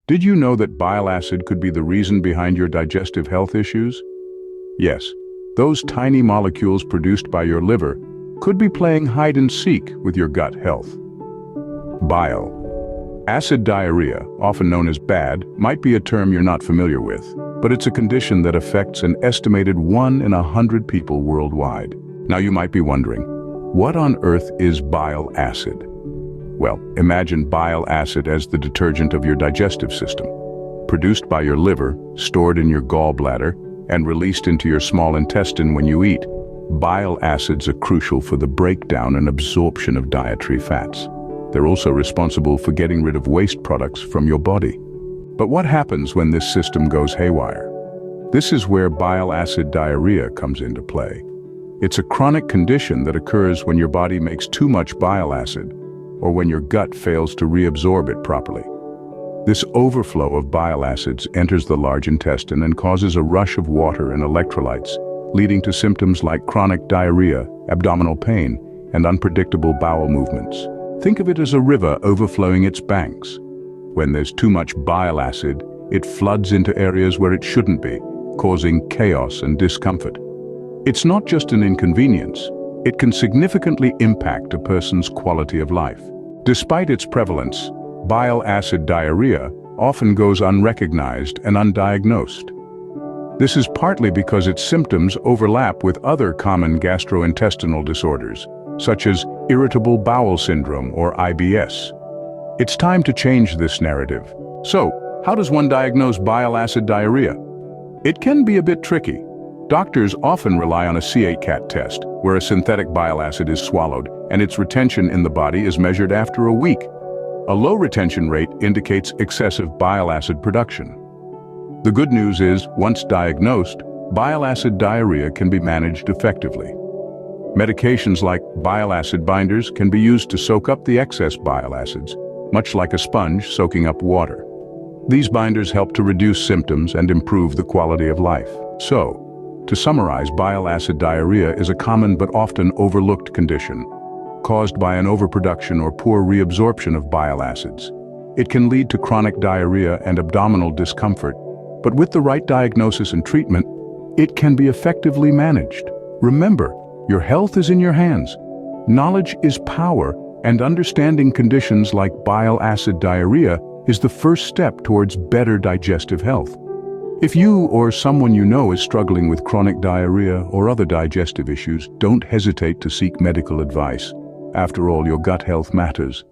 Did you know that bile acid could be the reason behind your digestive health issues? Yes, those tiny molecules produced by your liver could be playing hide and seek with your gut health. Bile. Acid diarrhea, often known as BAD, might be a term you're not familiar with, but it's a condition that affects an estimated 1 in 100 people worldwide. Now you might be wondering, what on earth is bile acid? Well, imagine bile acid as the detergent of your digestive system. Produced by your liver, stored in your gallbladder, and released into your small intestine when you eat, bile acids are crucial for the breakdown and absorption of dietary fats. They're also responsible for getting rid of waste products from your body. But what happens when this system goes haywire? This is where bile acid diarrhea comes into play. It's a chronic condition that occurs when your body makes too much bile acid, or when your gut fails to reabsorb it properly. This overflow of bile acids enters the large intestine and causes a rush of water and electrolytes, leading to symptoms like chronic diarrhea, abdominal pain, and unpredictable bowel movements. Think of it as a river overflowing its banks. When there's too much bile acid, it floods into areas where it shouldn't be, causing chaos and discomfort. It's not just an inconvenience. It can significantly impact a person's quality of life. Despite its prevalence, bile acid diarrhea often goes unrecognized and undiagnosed. This is partly because its symptoms overlap with other common gastrointestinal disorders, such as irritable bowel syndrome or IBS. It's time to change this narrative. So, how does one diagnose bile acid diarrhea? It can be a bit tricky. Doctors often rely on a C8-CAT test, where a synthetic bile acid is swallowed, and its retention in the body is measured after a week. A low retention rate indicates excessive bile acid production. The good news is, once diagnosed, bile acid diarrhea can be managed effectively. Medications like bile acid binders can be used to soak up the excess bile acids, much like a sponge soaking up water. These binders help to reduce symptoms and improve the quality of life. So, to summarize, bile acid diarrhea is a common but often overlooked condition, caused by an overproduction or poor reabsorption of bile acids. It can lead to chronic diarrhea and abdominal discomfort, but with the right diagnosis and treatment, it can be effectively managed. Remember, your health is in your hands. Knowledge is power, and understanding conditions like bile acid diarrhea is the first step towards better digestive health. If you or someone you know is struggling with chronic diarrhea or other digestive issues, don't hesitate to seek medical advice. After all, your gut health matters.